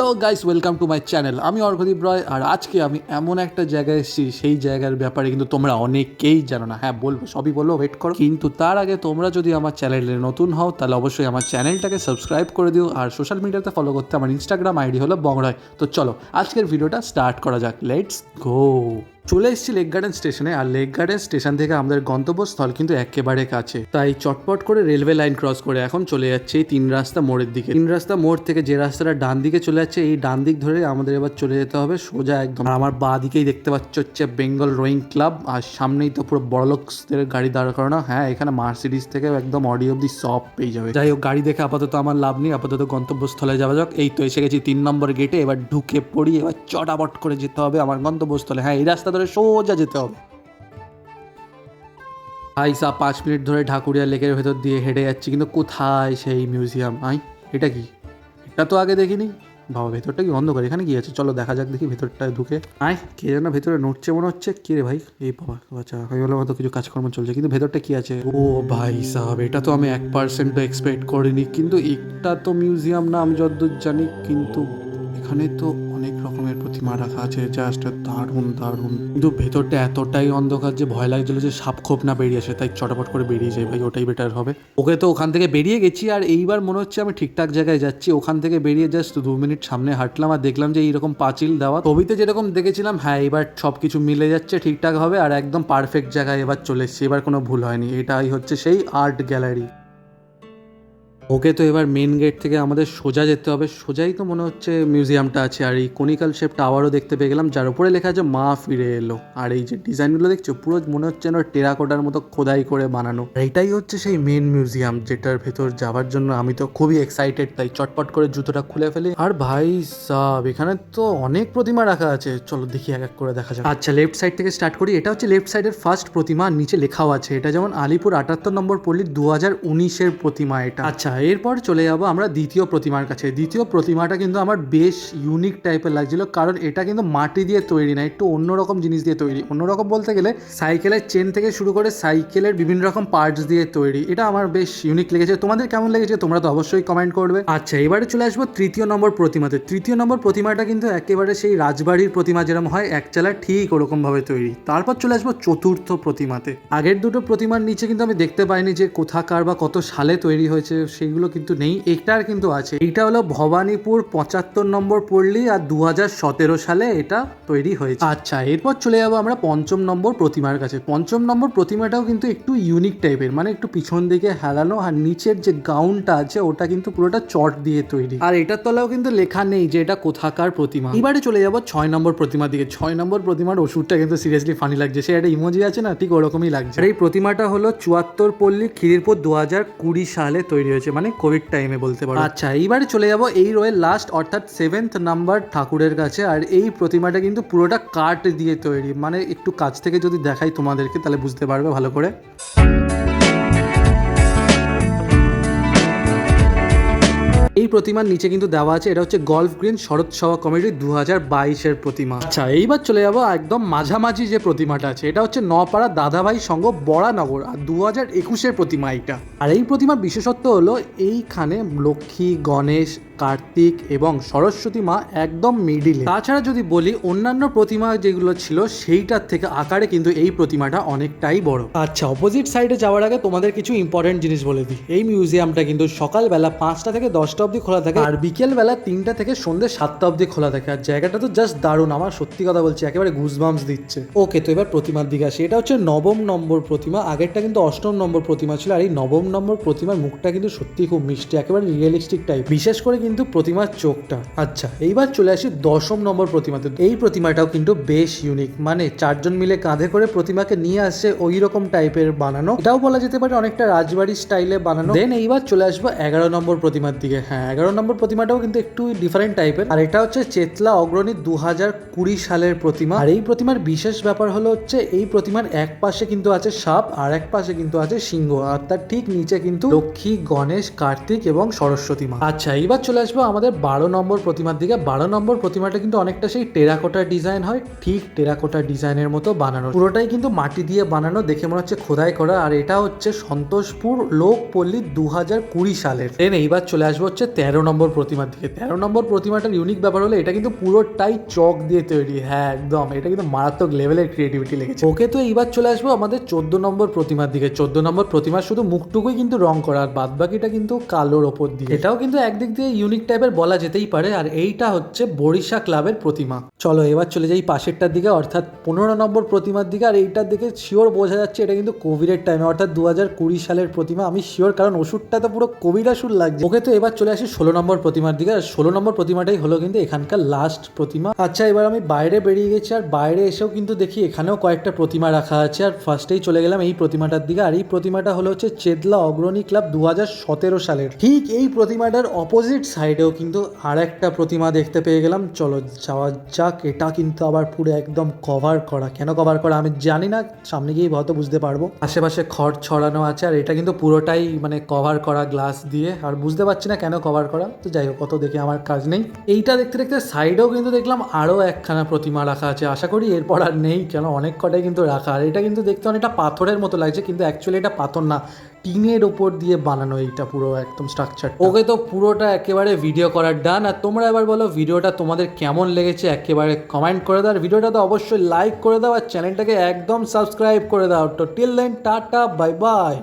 Hello guys, welcome to my channel. আমি অর্ঘদীপ রয়, আর আজকে আমি এমন একটা জায়গায় এসেছি, সেই জায়গার ব্যাপারে কিন্তু তোমরা অনেকেই জানো না। হ্যাঁ বলবো, সবই বলবো, ওয়েট করো। কিন্তু তার আগে তোমরা যদি আমার চ্যানেলে নতুন হও তাহলে অবশ্যই আমার চ্যানেলটাকে সাবস্ক্রাইব করে দিও, আর সোশ্যাল মিডিয়াতে ফলো করতে আমার ইনস্টাগ্রাম আইডি হলো বংরয়। তো চলো আজকের ভিডিওটা স্টার্ট করা যাক, লেটস গো। চলে এসেছি লেক গার্ডেন স্টেশনে, আর লেক গার্ডেন স্টেশন থেকে আমাদের গন্তব্যস্থল কিন্তু একেবারে কাছে। তাই চটপট করে রেলওয়ে লাইন ক্রস করে এখন চলে যাচ্ছে এই তিন রাস্তা মোড়ের দিকে। তিন রাস্তা মোড় থেকে যে রাস্তাটা ডান দিকে চলে যাচ্ছে, এই ডান দিক ধরে আমাদের এবার চলে যেতে হবে সোজা একদম। আর আমার বাঁ দিকেই দেখতে পাচ্ছ হচ্ছে বেঙ্গল রোয়িং ক্লাব, আর সামনেই তো পুরো বড়লোকসদের গাড়ি দাঁড় করানো। হ্যাঁ, এখানে মার্সিডিজ থেকে একদম অডিও অব্দি সব পেয়ে যাবে। যাই হোক, গাড়ি দেখে আপাতত আমার লাভ নেই, আপাতত গন্তব্যস্থলে যাওয়া যাক। এই তো এসে গেছি 3 নম্বর গেটে, এবার ঢুকে পড়ি, এবার চটাপট করে যেতে হবে আমার গন্তব্যস্থলে। হ্যাঁ, এই রাস্তা ধরে সোজা যেতে হবে। ভাই সাহ, 5 মিনিট ধরে ঢাকুরিয়া লেকের ভেতর দিয়ে হেঁটে যাচ্ছি, কিন্তু কোথায় সেই মিউজিয়াম? এটা কি? এটা তো আগে দেখিনি। বাবা, ভেতরটা কি অন্ধকার? এখানে কি আছে? চলো দেখা যাক, দেখি ভেতরটায় ঢুকে। কে যেন ভেতরে নড়ছে মনে হচ্ছে। কি রে ভাই? এই বাবা, আচ্ছা আমি বললাম হয়তো কিছু কাজকর্ম চলছে, কিন্তু ভেতরটা কি আছে? ও ভাই সাহেব, এটা তো আমি 1% এক্সপেক্ট করিনি। কিন্তু এটা তো মিউজিয়াম না আমি যতদূর জানি, কিন্তু এখানে তো অনেক রকমের প্রতিমা রাখা আছে, জাস্ট দারুণ দারুণ। কিন্তু ভেতরটা এতটাই অন্ধকার যে ভয় লাগছিল যে সাপ খোপ না বেরিয়ে আসে, তাই চটাপট করে বেরিয়ে যাই ভাই, ওটাই বেটার হবে। ওকে, তো ওখান থেকে বেরিয়ে গেছি, আর এইবার মনে হচ্ছে আমি ঠিকঠাক জায়গায় যাচ্ছি। ওখান থেকে বেরিয়ে জাস্ট 2 মিনিট সামনে হাঁটলাম, আর দেখলাম যে এইরকম পাঁচিল দেওয়া, ছবিতে যেরকম দেখেছিলাম। হ্যাঁ, এবার সব কিছু মিলে যাচ্ছে ঠিকঠাক হবে, আর একদম পারফেক্ট জায়গায় এবার চলে এসেছি। এবার কোনো ভুল হয়নি, এটাই হচ্ছে সেই আর্ট গ্যালারি। ওকে, তো এবার মেন গেট থেকে আমাদের সোজা যেতে হবে। সোজাই তো মনে হচ্ছে মিউজিয়ামটা আছে, আর এই কনিক্যাল শেপ টাওয়ারও দেখতে পেয়ে গেলাম, যার উপরে লেখা আছে মা ফিরে এলো। আর এই যে ডিজাইনগুলো দেখছো, পুরো মনে হচ্ছে যেন টেরাকোটার মতো খোদাই করে বানানো। এইটাই হচ্ছে সেই মেন মিউজিয়াম, যেটার ভেতর যাওয়ার জন্য আমি তো খুবই এক্সাইটেড। তাই চটপট করে জুতোটা খুলে ফেলি। আর ভাই সাব, এখানে তো অনেক প্রতিমা রাখা আছে, চলো দেখি এক এক করে দেখা যাক। আচ্ছা, লেফট সাইড থেকে স্টার্ট করি। এটা হচ্ছে লেফট সাইডের ফার্স্ট প্রতিমা, নিচে লেখাও আছে। এটা যেমন আলিপুর 78 নম্বর পল্লী 2019-এর প্রতিমা এটা। আচ্ছা, এরপর চলে যাবো আমরা দ্বিতীয় প্রতিমার কাছে। দ্বিতীয় প্রতিমাটা কিন্তু আমার বেশ ইউনিক টাইপের লাগছিল, কারণ এটা কিন্তু মাটি দিয়ে তৈরি না, একটু অন্যরকম জিনিস দিয়ে তৈরি। অন্যরকম বলতে গেলে সাইকেলের চেন থেকে শুরু করে সাইকেলের বিভিন্ন রকম পার্টস দিয়ে তৈরি। এটা আমার বেশ ইউনিক লেগেছে। তোমাদের কেমন লেগেছে তোমরা তো অবশ্যই কমেন্ট করবে। আচ্ছা, এবারে চলে আসবো তৃতীয় নম্বর প্রতিমাতে। তৃতীয় নম্বর প্রতিমাটা কিন্তু একেবারে সেই রাজবাড়ির প্রতিমা যেরকম হয় একচালা, ঠিক ওরকম ভাবে তৈরি। তারপর চলে আসবো চতুর্থ প্রতিমাতে। আগের দুটো প্রতিমার নিচে কিন্তু আমি দেখতে পাইনি যে কোথাকার বা কত সালে তৈরি হয়েছে, সেইগুলো কিন্তু নেই। এটার কিন্তু আছে। এটা হলো ভবানীপুর 75 নম্বর পল্লী, আর 2017 সালে এটা তৈরি হয়েছে। আচ্ছা, এরপর চলে যাবো আমরা পঞ্চম নম্বর প্রতিমার কাছে। পঞ্চম নম্বর প্রতিমাটাও কিন্তু একটু ইউনিক টাইপের, মানে একটু পিছন দিকে হেলানো, আর নিচের যে গাউনটা আছে ওটা কিন্তু পুরোটা চট দিয়ে তৈরি। আর এটার তলাও কিন্তু লেখা নেই যে এটা কোথাকার প্রতিমা। এবারে চলে যাবো 6 নম্বর প্রতিমার দিকে। 6 নম্বর প্রতিমার ওষুধটা কিন্তু সিরিয়াসলি ফানি লাগছে, সে একটা ইমোজি আছে না, ঠিক ওরকমই লাগছে। আর এই প্রতিমাটা হলো 74 পল্লী খিদিরপুর 2020 সালে তৈরি হয়েছে, মানে কোভিড টাইমে বলতে পারো। আচ্ছা, এইবারে চলে যাবো এই রোয়ের লাস্ট অর্থাৎ 7th নাম্বার ঠাকুরের কাছে। আর এই প্রতিমাটা কিন্তু পুরোটা কাঠ দিয়ে তৈরি, মানে একটু কাছ থেকে যদি দেখাই তোমাদেরকে তাহলে বুঝতে পারবে ভালো করে। এই প্রতিমার নিচে কিন্তু দেওয়া আছে এটা হচ্ছে গল্ফ গ্রিন শরৎ সভা কমিটি 2022-এর প্রতিমা। আচ্ছা, এইবার চলে যাবো একদম মাঝামাঝি যে প্রতিমাটা আছে। এটা হচ্ছে নপাড়া দাদাভাই সংঘ বড়ানগর, আর 2021-এর প্রতিমা এটা। আর এই প্রতিমার বিশেষত্ব হলো এইখানে লক্ষ্মী, গণেশ, কার্তিক এবং সরস্বতী মা একদম মিডিলে। তাছাড়া যদি বলি অন্যান্য প্রতিমা যেগুলো ছিল সেইটার থেকে আকারে কিন্তু এই প্রতিমাটা অনেকটাই বড়। আচ্ছা, অপোজিট সাইডে যাওয়ার আগে তোমাদের কিছু ইম্পর্টেন্ট জিনিস বলে দিই। এই মিউজিয়ামটা কিন্তু সকালবেলা 5টা থেকে 10টা অবধি খোলা থাকে, আর বিকেলবেলা 3টা থেকে সন্ধ্যে 7টা অবধি খোলা থাকে। আর জায়গাটা তো জাস্ট দারুণ, আমার সত্যি কথা বলছি, একেবারে গুজবাম্পস দিচ্ছে। ওকে, তো এবার প্রতিমার দিকে আসি। এটা হচ্ছে 9ম নম্বর প্রতিমা। আগেরটা কিন্তু 8ম নম্বর প্রতিমা ছিল, আর এই 9ম নম্বর প্রতিমার মুখটা কিন্তু সত্যি খুব মিষ্টি, একেবারে রিয়েলিস্টিক টাইপ, বিশেষ করে কিন্তু প্রতিমার চোখটা। আচ্ছা, এইবার চলে আসি 10ম নম্বর প্রতিমাতে। এই প্রতিমাটাও কিন্তু বেশ ইউনিক, মানে 4 জন মিলে কাঁধে করে প্রতিমাকে নিয়ে আসছে, ওই রকম টাইপের বানানো। এটাও বলা যেতে পারে অনেকটা রাজবাড়ি স্টাইলে বানানো। দেন এইবার চলে আসবো 11 নম্বর প্রতিমার দিকে। হ্যাঁ, 11 নম্বর প্রতিমাটাও কিন্তু একটু ডিফারেন্ট টাইপের, আর এটা হচ্ছে চেতলা অগ্রণী 2020 সালের প্রতিমা। আর এই প্রতিমার বিশেষ ব্যাপার হলো হচ্ছে এই প্রতিমার এক পাশে কিন্তু আছে সাপ, আর এক পাশে কিন্তু আছে সিংহ, আর তার ঠিক নিচে কিন্তু লক্ষ্মী, গণেশ, কার্তিক এবং সরস্বতী মা। আচ্ছা, এইবার চলে আসবো আমাদের 12 নম্বর প্রতিমার দিকে। 12 নম্বর প্রতিমাটা কিন্তু অনেকটা সেই টেরাকোটা ডিজাইন হয়, ঠিক টেরাকোটা ডিজাইনের মতো বানানো, পুরোটাই কিন্তু মাটি দিয়ে বানানো, দেখে মনে হচ্ছে খোদাই করা। আর এটা হচ্ছে সন্তোষপুর লোক পল্লী 2020 সালের। দেন এইবার চলে আসবো হচ্ছে হচ্ছে 13 নম্বর প্রতিমার দিকে। 13 নম্বর প্রতিমাটার ইউনিক ব্যাপার হলো এটা কিন্তু পুরোটাই চক দিয়ে তৈরি। হ্যাঁ একদম, এটা কিন্তু মারাত্মক লেভেলের ক্রিয়েটিভিটি লেগেছে। ওকে, তো এইবার চলে আসবো আমাদের 14 নম্বর প্রতিমার দিকে। 14 নম্বর প্রতিমার শুধু মুখটুকুই কিন্তু রং করা, আর বাদ বাকিটা কিন্তু কালোর ওপর দিয়ে। এটাও কিন্তু একদিক দিয়ে ইউনিক টাইপের বলা যেতেই পারে। আর এইটা হচ্ছে বরিশা ক্লাবের প্রতিমা। চলো এবার চলে যাই পাশেরটার দিকে, অর্থাৎ 15 নম্বর প্রতিমার দিকে। আর এইটার দিকে শিওর বোঝা যাচ্ছে এটা কিন্তু কোভিডের টাইমে, অর্থাৎ 2020 সালের প্রতিমা। আমি শিওর, কারণ ওষুধটা তো পুরো কোভিড ওষুধ লাগছে। ওকে, তো এবার চলে আসি 16 নম্বর প্রতিমার দিকে। আর 16 নম্বর প্রতিমাটাই হলো কিন্তু এখানকার লাস্ট প্রতিমা। আচ্ছা, এবার আমি বাইরে বেরিয়ে গেছি, আর বাইরে এসেও কিন্তু দেখি এখানেও কয়েকটা প্রতিমা রাখা আছে। আর ফার্স্টেই চলে গেলাম এই প্রতিমাটার দিকে। আর এই প্রতিমাটা হলো হচ্ছে চেতলা অগ্রণী ক্লাব 2017 সালের। ঠিক এই প্রতিমাটার অপোজিট সাইডেও কিন্তু আর একটা প্রতিমা দেখতে পেয়ে গেলাম। চলো যাওয়া যাক। এটা কিন্তু আবার পুরো একদম কভার করা। কেন কভার করা আমি জানি না, সামনে গিয়ে হয়তো বুঝতে পারবো। আশেপাশে খড় ছড়ানো আছে, আর এটা কিন্তু পুরোটাই মানে কভার করা গ্লাস দিয়ে। আর বুঝতে পারছি না কেন কভার করা, তো যাই হোক, কত দেখে আমার কাজ নেই। এইটা দেখতে দেখতে সাইডেও কিন্তু দেখলাম আরও একখানা প্রতিমা রাখা আছে। আশা করি এরপর আর নেই, কেন অনেক কটাই কিন্তু রাখা। আর এটা কিন্তু দেখতে অনেকটা পাথরের মতো লাগছে, কিন্তু অ্যাকচুয়ালি এটা পাথর না, টিনের ওপর দিয়ে বানানো এইটা পুরো একদম স্ট্রাকচার। ওকে, তো পুরোটা একেবারে ভিডিও করার ডান। আর তোমরা এবার বলো ভিডিওটা তোমাদের কেমন লেগেছে, একেবারে কমেন্ট করে দাও। আর ভিডিওটা তো অবশ্যই লাইক করে দাও, আর চ্যানেলটাকে একদম সাবস্ক্রাইব করে দাও। তো till then, tata, bye by.